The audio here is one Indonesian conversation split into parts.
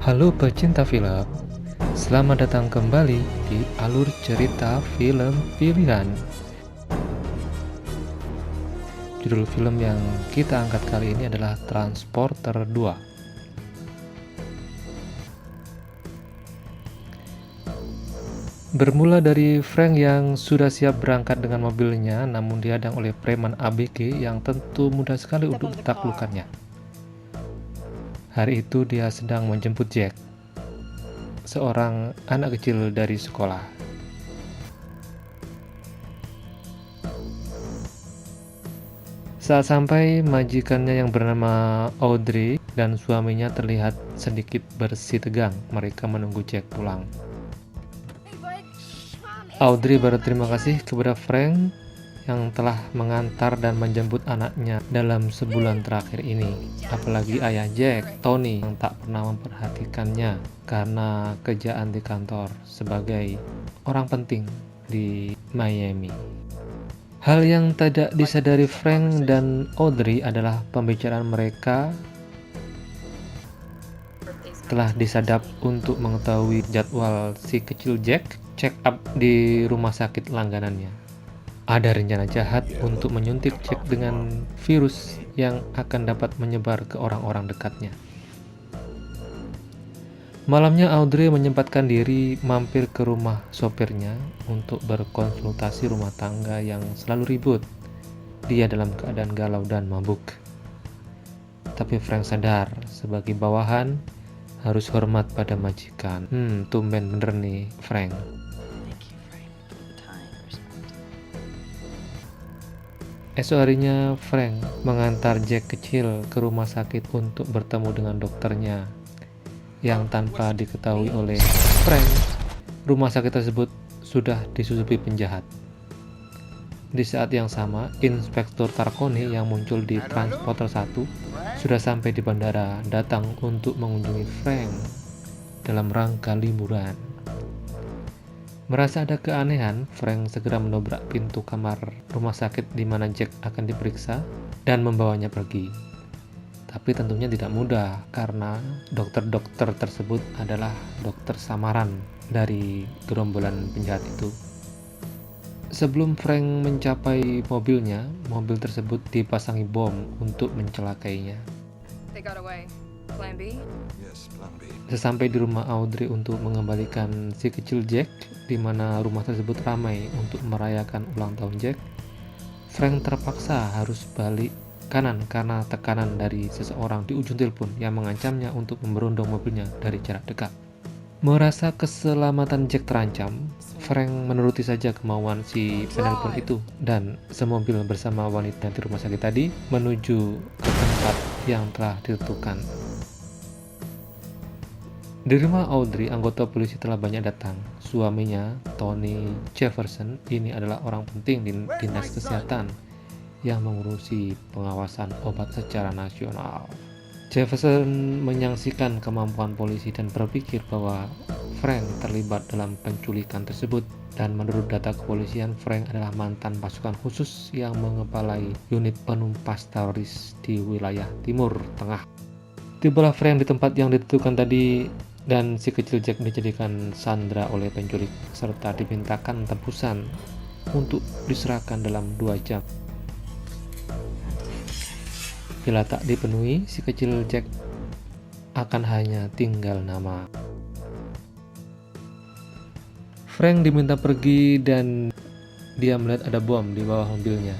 Halo pecinta film, selamat datang kembali di alur cerita film pilihan. Judul film yang kita angkat kali ini adalah Transporter 2. Bermula dari Frank yang sudah siap berangkat dengan mobilnya, namun dihadang oleh preman ABG yang tentu mudah sekali untuk ditaklukkannya. Hari itu dia sedang menjemput Jack, seorang anak kecil dari sekolah. Saat sampai, majikannya yang bernama Audrey dan suaminya terlihat sedikit bersih tegang. Mereka menunggu Jack pulang. Audrey berterima kasih kepada Frank yang telah mengantar dan menjemput anaknya dalam sebulan terakhir ini. Apalagi ayah Jack, Tony, yang tak pernah memperhatikannya karena kerjaan di kantor sebagai orang penting di Miami. Hal yang tidak disadari Frank dan Audrey adalah pembicaraan mereka telah disadap untuk mengetahui jadwal si kecil Jack check up di rumah sakit langganannya. Ada rencana jahat untuk menyuntik Jack dengan virus yang akan dapat menyebar ke orang-orang dekatnya. Malamnya Audrey menyempatkan diri mampir ke rumah sopirnya untuk berkonsultasi rumah tangga yang selalu ribut. Dia dalam keadaan galau dan mabuk. Tapi Frank sadar, sebagai bawahan harus hormat pada majikan. Tumben bener nih Frank. Esok harinya Frank mengantar Jack kecil ke rumah sakit untuk bertemu dengan dokternya. Yang tanpa diketahui oleh Frank, rumah sakit tersebut sudah disusupi penjahat. Di saat yang sama, Inspektur Tarconi yang muncul di Transporter 1 sudah sampai di bandara, datang untuk mengunjungi Frank dalam rangka liburan. Merasa ada keanehan, Frank segera mendobrak pintu kamar rumah sakit di mana Jack akan diperiksa dan membawanya pergi. Tapi tentunya tidak mudah karena dokter-dokter tersebut adalah dokter samaran dari gerombolan penjahat itu. Sebelum Frank mencapai mobilnya, mobil tersebut dipasangi bom untuk mencelakainya. Sesampai di rumah Audrey untuk mengembalikan si kecil Jack, di mana rumah tersebut ramai untuk merayakan ulang tahun Jack, Frank terpaksa harus balik kanan karena tekanan dari seseorang di ujung telepon yang mengancamnya untuk memberondong mobilnya dari jarak dekat. Merasa keselamatan Jack terancam, Frank menuruti saja kemauan si penelpon itu dan semobil bersama wanita di rumah sakit tadi menuju ke tempat yang telah ditentukan. Di rumah Audrey, anggota polisi telah banyak datang. Suaminya, Tony Jefferson, ini adalah orang penting di dinas kesehatan yang mengurusi pengawasan obat secara nasional. Jefferson menyaksikan kemampuan polisi dan berpikir bahwa Frank terlibat dalam penculikan tersebut. Dan menurut data kepolisian, Frank adalah mantan pasukan khusus yang mengepalai unit penumpas teroris di wilayah Timur Tengah. Tibalah Frank di tempat yang ditentukan tadi dan si kecil Jack dijadikan sandera oleh penculik serta dimintakan tebusan untuk diserahkan dalam 2 jam. Bila tak dipenuhi, si kecil Jack akan hanya tinggal nama. Frank diminta pergi dan dia melihat ada bom di bawah mobilnya.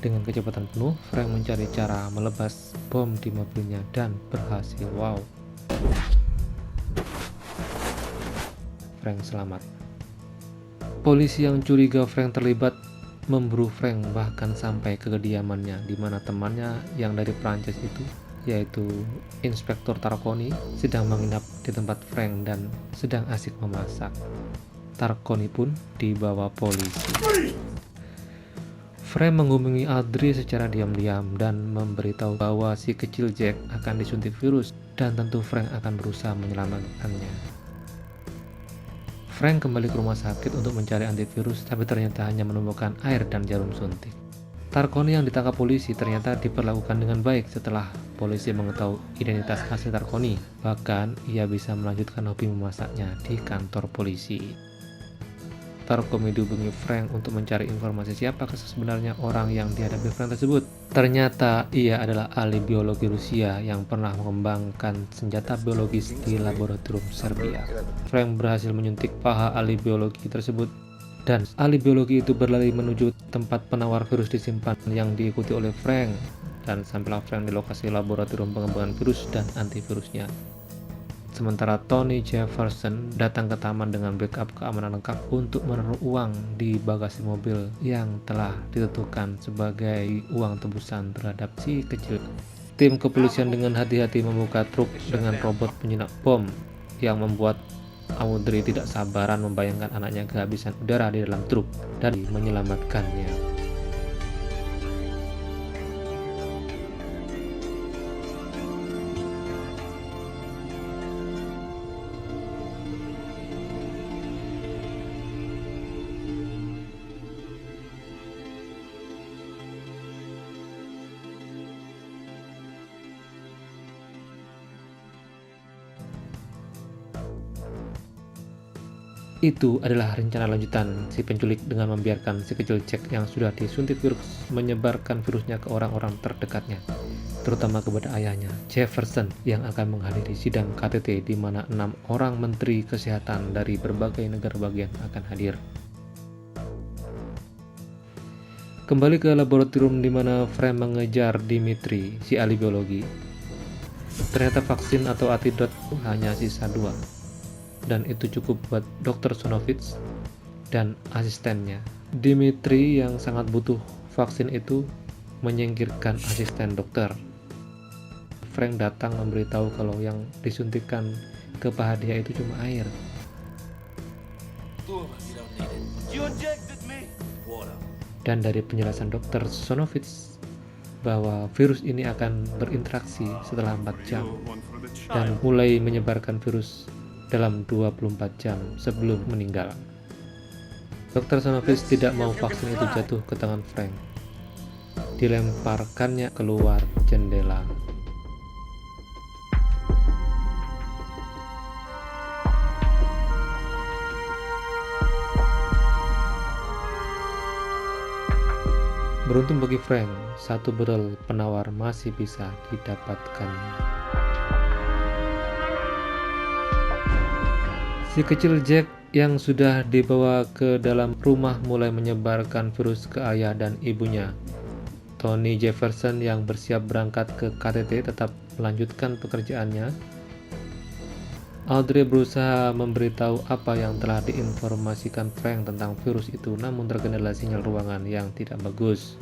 Dengan kecepatan penuh, Frank mencari cara melepas bom di mobilnya dan berhasil. Wow. Frank selamat. Polisi yang curiga Frank terlibat memburu Frank bahkan sampai ke kediamannya di mana temannya yang dari Prancis itu, yaitu Inspektur Tarconi, sedang menginap di tempat Frank dan sedang asik memasak. Tarconi pun dibawa polisi. Frank menghubungi Audrey secara diam-diam dan memberitahu bahwa si kecil Jack akan disuntik virus dan tentu Frank akan berusaha menyelamatkannya. Frank kembali ke rumah sakit untuk mencari antivirus, tapi ternyata hanya menemukan air dan jarum suntik. Tarkoni yang ditangkap polisi ternyata diperlakukan dengan baik setelah polisi mengetahui identitas asli Tarkoni. Bahkan, ia bisa melanjutkan hobi memasaknya di kantor polisi. Tarkoni dihubungi Frank untuk mencari informasi siapakah sebenarnya orang yang dihadapi Frank tersebut. Ternyata ia adalah ahli biologi Rusia yang pernah mengembangkan senjata biologis di laboratorium Serbia. Frank berhasil menyuntik paha ahli biologi tersebut, dan ahli biologi itu berlari menuju tempat penawar virus disimpan yang diikuti oleh Frank, dan sampailah Frank di lokasi laboratorium pengembangan virus dan antivirusnya. Sementara Tony Jefferson datang ke taman dengan backup keamanan lengkap untuk menaruh uang di bagasi mobil yang telah ditentukan sebagai uang tebusan terhadap si kecil. Tim kepolisian dengan hati-hati membuka truk dengan robot penjinak bom yang membuat Audrey tidak sabaran membayangkan anaknya kehabisan udara di dalam truk dan menyelamatkannya. Itu adalah rencana lanjutan si penculik dengan membiarkan si kecil Jack yang sudah disuntik virus menyebarkan virusnya ke orang-orang terdekatnya, terutama kepada ayahnya, Jefferson, yang akan menghadiri sidang KTT di mana 6 orang menteri kesehatan dari berbagai negara bagian akan hadir. Kembali ke laboratorium di mana Frank mengejar Dimitri, si ahli biologi. Ternyata vaksin atau antidot hanya sisa 2. Dan itu cukup buat Dr. Sonovich dan asistennya. Dimitri yang sangat butuh vaksin itu menyingkirkan asisten dokter. Frank datang memberitahu kalau yang disuntikan ke paha dia itu cuma air. Dan dari penjelasan Dr. Sonovich bahwa virus ini akan berinteraksi setelah 4 jam dan mulai menyebarkan virus dalam 24 jam sebelum meninggal. Dr. Sonovich tidak mau vaksin itu jatuh ke tangan Frank. Dilemparkannya keluar jendela. Beruntung bagi Frank, satu botol penawar masih bisa didapatkan. Si kecil Jack yang sudah dibawa ke dalam rumah mulai menyebarkan virus ke ayah dan ibunya. Tony Jefferson yang bersiap berangkat ke KTT tetap melanjutkan pekerjaannya. Audrey berusaha memberitahu apa yang telah diinformasikan Frank tentang virus itu, namun terkendala sinyal ruangan yang tidak bagus.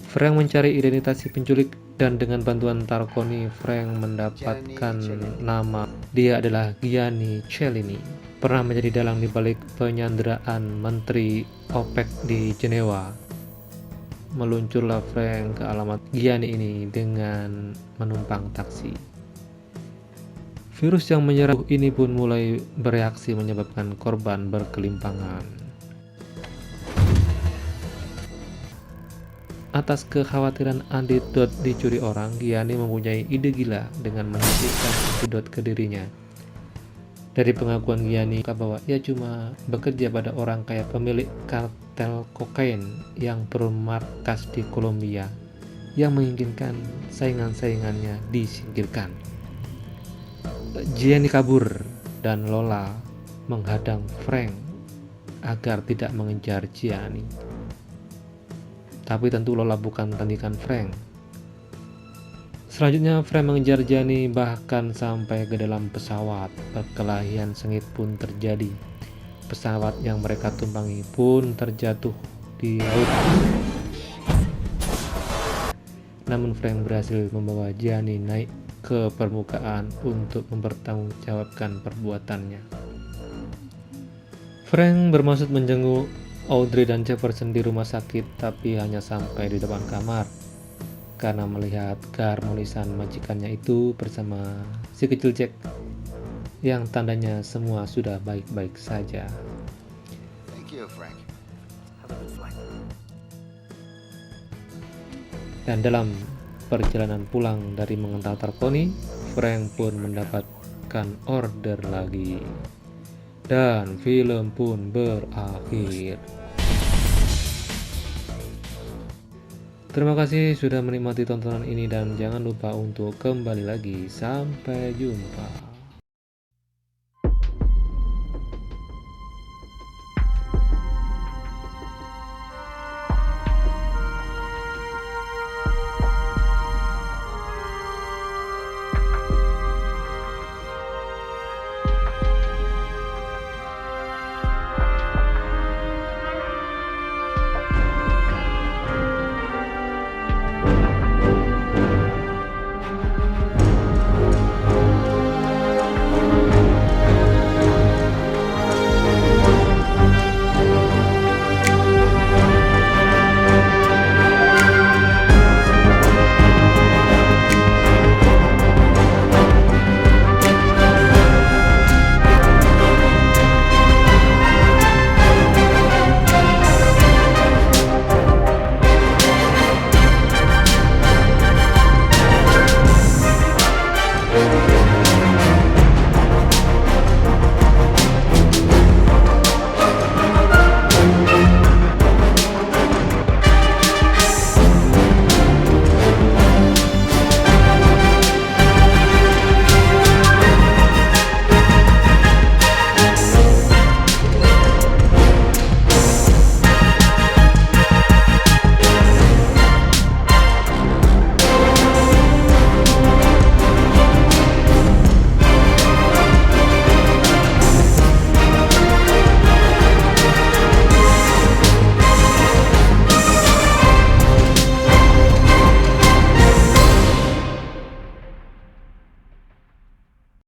Frank mencari identitas si penculik, dan dengan bantuan Tarkoni, Frank mendapatkan nama. Dia adalah Gianni Cellini, pernah menjadi dalang di balik penyanderaan Menteri OPEC di Jenewa. Meluncurlah Frank ke alamat Gianni ini dengan menumpang taksi. Virus yang menyerang ini pun mulai bereaksi menyebabkan korban berkelimpangan. Atas kekhawatiran antidot dicuri orang, Gianni mempunyai ide gila dengan menyuntikkan antidot ke dirinya. Dari pengakuan Gianni bahwa ia cuma bekerja pada orang kaya pemilik kartel kokain yang bermarkas di Kolombia yang menginginkan saingan-saingannya disingkirkan. Gianni kabur dan Lola menghadang Frank agar tidak mengejar Gianni. Tapi tentu Lola bukan tandingan Frank. Selanjutnya Frank mengejar Gianni bahkan sampai ke dalam pesawat. Perkelahian sengit pun terjadi. Pesawat yang mereka tumpangi pun terjatuh di laut. Namun Frank berhasil membawa Gianni naik ke permukaan untuk mempertanggungjawabkan perbuatannya. Frank bermaksud menjenguk Audrey dan Jefferson di rumah sakit, tapi hanya sampai di depan kamar karena melihat keharmonisan majikannya itu bersama si kecil Jack yang tandanya semua sudah baik-baik saja. Thank you, Frank. Have a good flight. Dan dalam perjalanan pulang dari mengantar Tony, Frank pun mendapatkan order lagi. Dan film pun berakhir. Terima kasih sudah menikmati tontonan ini dan jangan lupa untuk kembali lagi. Sampai jumpa.